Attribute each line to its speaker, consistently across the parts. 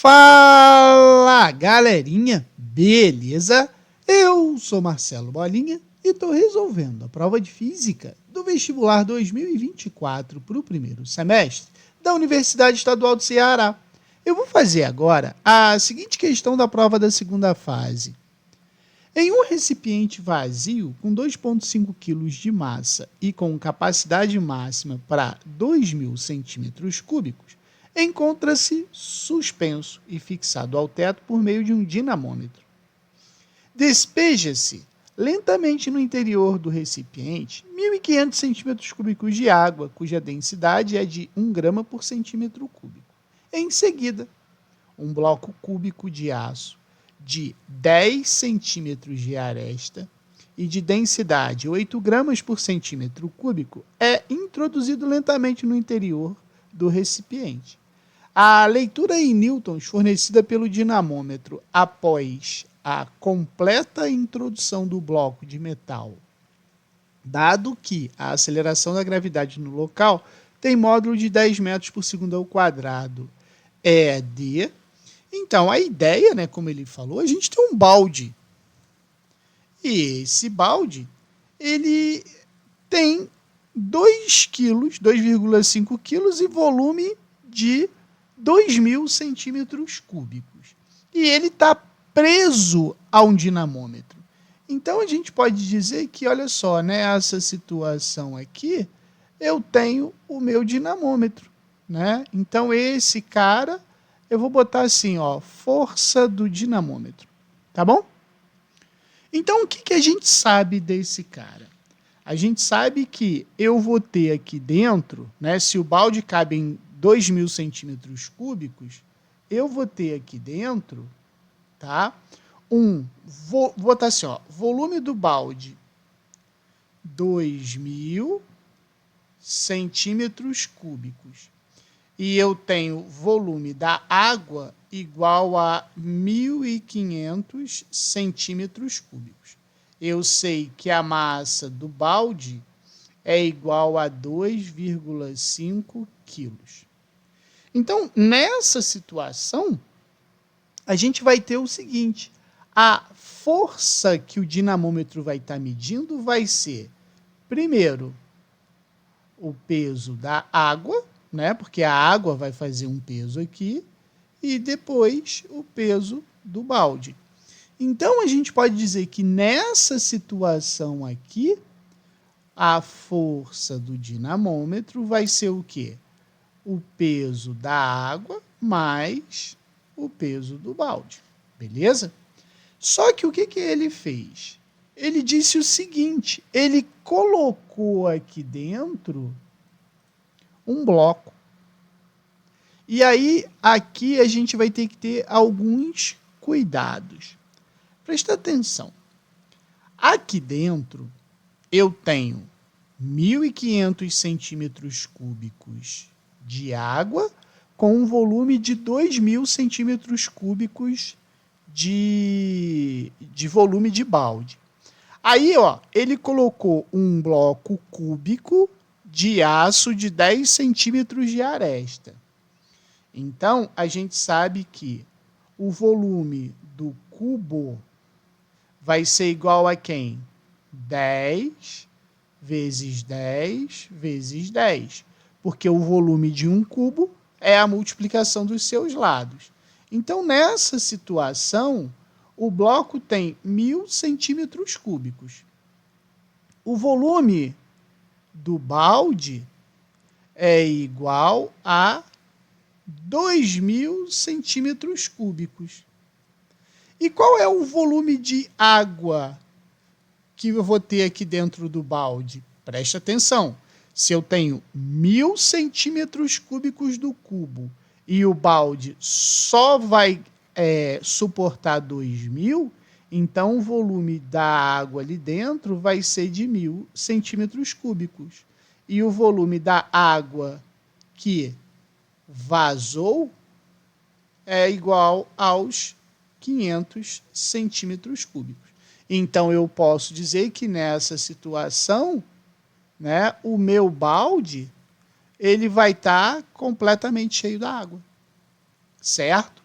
Speaker 1: Fala, galerinha, beleza? Eu sou Marcelo Bolinha e estou resolvendo a prova de Física do vestibular 2024 para o primeiro semestre da Universidade Estadual do Ceará. Eu vou fazer agora a seguinte questão da prova da segunda fase. Em um recipiente vazio com 2,5 kg de massa e com capacidade máxima para 2.000 centímetros cúbicos, encontra-se suspenso e fixado ao teto por meio de um dinamômetro. Despeja-se lentamente no interior do recipiente 1.500 centímetros cúbicos de água, cuja densidade é de 1 grama por centímetro cúbico. Em seguida, um bloco cúbico de aço de 10 centímetros de aresta e de densidade 8 gramas por centímetro cúbico é introduzido lentamente no interior do recipiente. A leitura em newtons fornecida pelo dinamômetro após a completa introdução do bloco de metal, dado que a aceleração da gravidade no local tem módulo de 10 metros por segundo ao quadrado, é d. Então, a ideia, né, como ele falou, a gente tem um balde. E esse balde, ele tem 2 quilos, 2,5 quilos e volume de 2.000 centímetros cúbicos. E ele está preso a um dinamômetro. Então, a gente pode dizer que, olha só, nessa situação aqui, eu tenho o meu dinamômetro, né? Então, esse cara, eu vou botar assim, ó, força do dinamômetro, tá bom? Então, o que a gente sabe desse cara? A gente sabe que eu vou ter aqui dentro, né, se o balde cabe em 2.000 centímetros cúbicos, eu vou ter aqui dentro, tá? Vou botar assim, ó, volume do balde, 2.000 centímetros cúbicos. E eu tenho volume da água igual a 1.500 centímetros cúbicos. Eu sei que a massa do balde é igual a 2,5 quilos. Então, nessa situação, a gente vai ter o seguinte: a força que o dinamômetro vai estar medindo vai ser, primeiro, o peso da água, né? Porque a água vai fazer um peso aqui, e depois o peso do balde. Então, a gente pode dizer que nessa situação aqui, a força do dinamômetro vai ser o quê? O peso da água mais o peso do balde, beleza? Só que o que ele fez? Ele disse o seguinte, ele colocou aqui dentro um bloco. E aí, aqui a gente vai ter que ter alguns cuidados. Presta atenção. Aqui dentro, eu tenho 1.500 centímetros cúbicos de água com um volume de 2.000 centímetros cúbicos de volume de balde. Aí, ó, ele colocou um bloco cúbico de aço de 10 centímetros de aresta. Então, a gente sabe que o volume do cubo vai ser igual a quem? 10 vezes 10 vezes 10. Porque o volume de um cubo é a multiplicação dos seus lados. Então, nessa situação, o bloco tem 1.000 centímetros cúbicos. O volume do balde é igual a 2.000 centímetros cúbicos. E qual é o volume de água que eu vou ter aqui dentro do balde? Preste atenção. Se eu tenho 1.000 centímetros cúbicos do cubo e o balde só vai suportar 2.000, então o volume da água ali dentro vai ser de 1.000 centímetros cúbicos. E o volume da água que vazou é igual aos 500 centímetros cúbicos. Então, eu posso dizer que nessa situação, né, o meu balde ele vai estar completamente cheio da água, certo?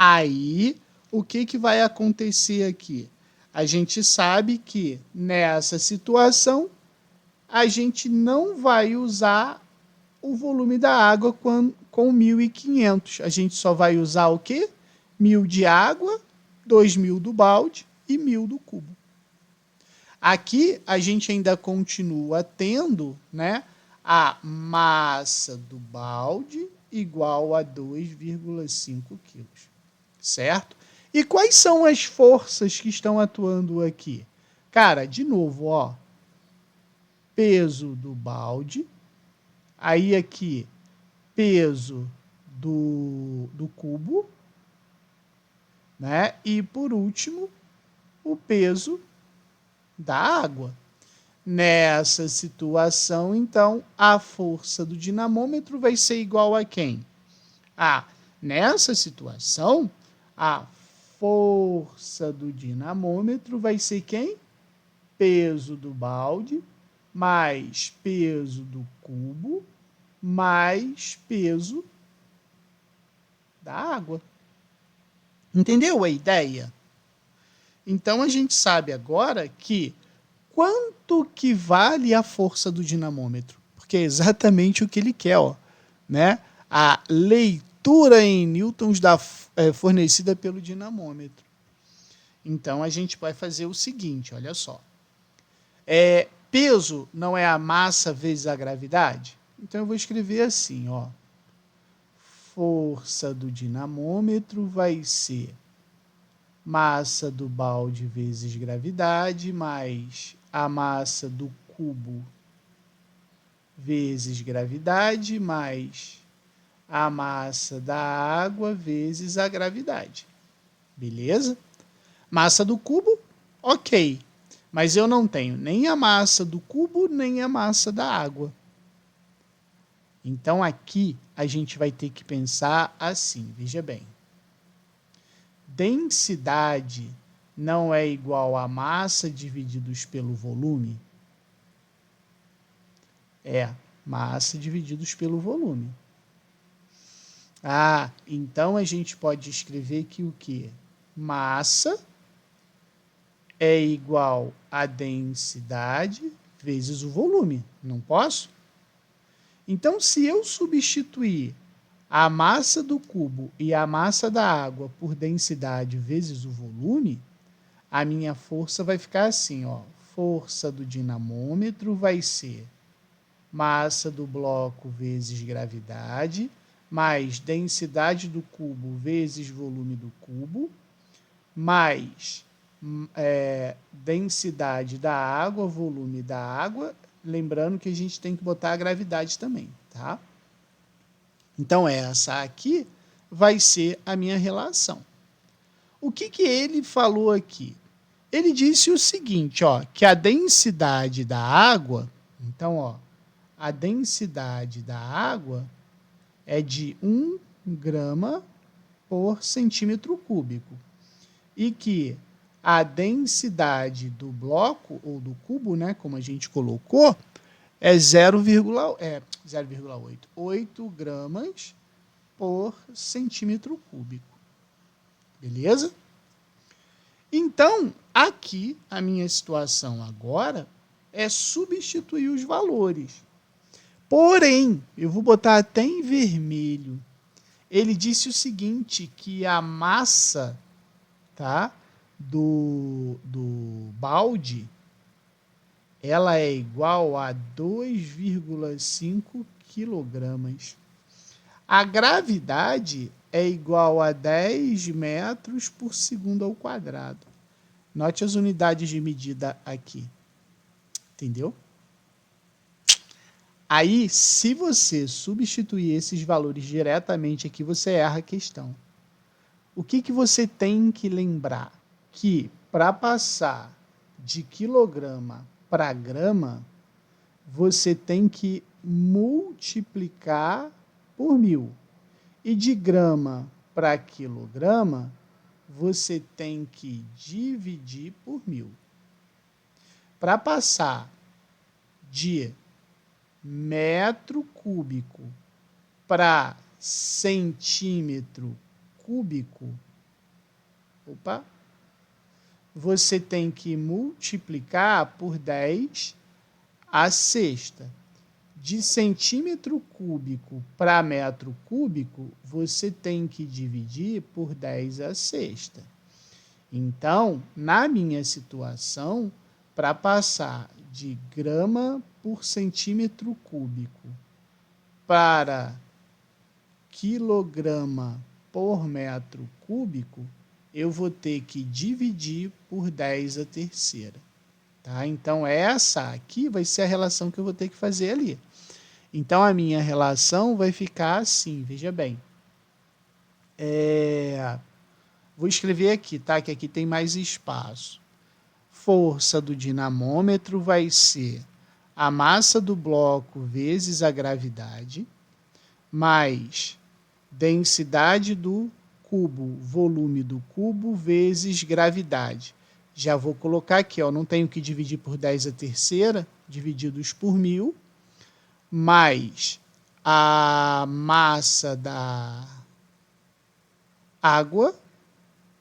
Speaker 1: Aí, o que vai acontecer aqui? A gente sabe que nessa situação, a gente não vai usar o volume da água com 1.500. A gente só vai usar o quê? 1.000 de água, 2.000 do balde e 1.000 do cubo. Aqui a gente ainda continua tendo, né, a massa do balde igual a 2,5 quilos, certo? E quais são as forças que estão atuando aqui? Cara, de novo, ó, peso do balde, aí aqui peso do cubo, né? E por último, o peso da água. Nessa situação, então, a força do dinamômetro vai ser igual a quem? Nessa situação, a força do dinamômetro vai ser quem? Peso do balde mais peso do cubo mais peso da água. Entendeu a ideia? Então a gente sabe agora que quanto que vale a força do dinamômetro? Porque é exatamente o que ele quer, ó, né? A leitura em newtons fornecida pelo dinamômetro. Então a gente vai fazer o seguinte, olha só. Peso não é a massa vezes a gravidade? Então eu vou escrever assim, ó. Força do dinamômetro vai ser massa do balde vezes gravidade, mais a massa do cubo vezes gravidade, mais a massa da água vezes a gravidade. Beleza? Massa do cubo, ok. Mas eu não tenho nem a massa do cubo, nem a massa da água. Então aqui a gente vai ter que pensar assim, veja bem. Densidade não é igual a massa divididos pelo volume? Massa divididos pelo volume. Então a gente pode escrever que o quê? Massa é igual a densidade vezes o volume. Não posso? Então, se eu substituir a massa do cubo e a massa da água por densidade vezes o volume, a minha força vai ficar assim, ó. Força do dinamômetro vai ser massa do bloco vezes gravidade, mais densidade do cubo vezes volume do cubo, mais densidade da água, volume da água. Lembrando que a gente tem que botar a gravidade também, tá? Então, essa aqui vai ser a minha relação. O que ele falou aqui? Ele disse o seguinte, ó, que a densidade da água, então, ó, a densidade da água é de 1 grama por centímetro cúbico. E que a densidade do bloco, ou do cubo, né, como a gente colocou, é 8 gramas por centímetro cúbico. Beleza? Então, aqui, a minha situação agora é substituir os valores. Porém, eu vou botar até em vermelho. Ele disse o seguinte, que a massa, tá, do balde, ela é igual a 2,5 quilogramas. A gravidade é igual a 10 metros por segundo ao quadrado. Note as unidades de medida aqui. Entendeu? Aí, se você substituir esses valores diretamente aqui, você erra a questão. O que você tem que lembrar? Que para passar de quilograma para grama, você tem que multiplicar por 1.000. E de grama para quilograma, você tem que dividir por 1.000. Para passar de metro cúbico para centímetro cúbico, Opa! Você tem que multiplicar por 10 a sexta. De centímetro cúbico para metro cúbico, você tem que dividir por 10 a sexta. Então, na minha situação, para passar de grama por centímetro cúbico para quilograma por metro cúbico, eu vou ter que dividir por 10 a terceira. Tá? Então, essa aqui vai ser a relação que eu vou ter que fazer ali. Então, a minha relação vai ficar assim, veja bem. Vou escrever aqui, tá? Que aqui tem mais espaço. Força do dinamômetro vai ser a massa do bloco vezes a gravidade, mais densidade do cubo, volume do cubo vezes gravidade. Já vou colocar aqui, ó, não tenho que dividir por 10 a terceira, divididos por 1000, mais a massa da água,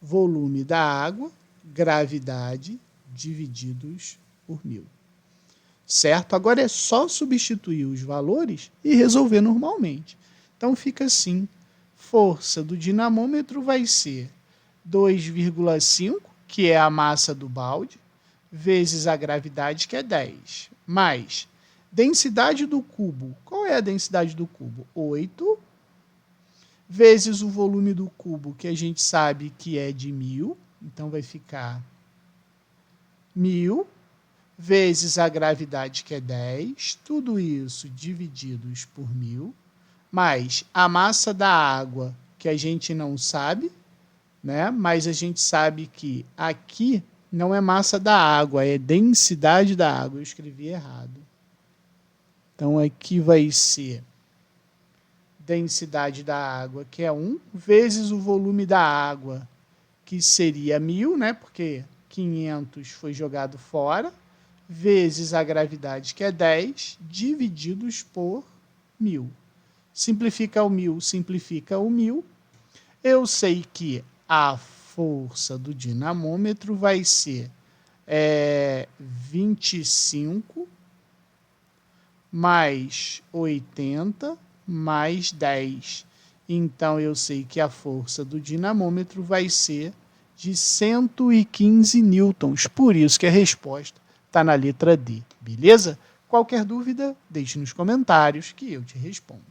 Speaker 1: volume da água, gravidade, divididos por 1000. Certo? Agora é só substituir os valores e resolver normalmente. Então fica assim, força do dinamômetro vai ser 2,5, que é a massa do balde, vezes a gravidade, que é 10, mais densidade do cubo. Qual é a densidade do cubo? 8, vezes o volume do cubo, que a gente sabe que é de 1000, então vai ficar 1000, vezes a gravidade, que é 10, tudo isso divididos por 1000, mais a massa da água, que a gente não sabe, né? Mas a gente sabe que aqui não é massa da água, é densidade da água. Eu escrevi errado. Então, aqui vai ser densidade da água, que é 1, vezes o volume da água, que seria 1000, né? Porque 500 foi jogado fora, vezes a gravidade, que é 10, divididos por 1000. Simplifica o 1000, simplifica o 1000. Eu sei que a força do dinamômetro vai ser 25 mais 80 mais 10. Então, eu sei que a força do dinamômetro vai ser de 115 newtons. Por isso que a resposta está na letra D. Beleza? Qualquer dúvida, deixe nos comentários que eu te respondo.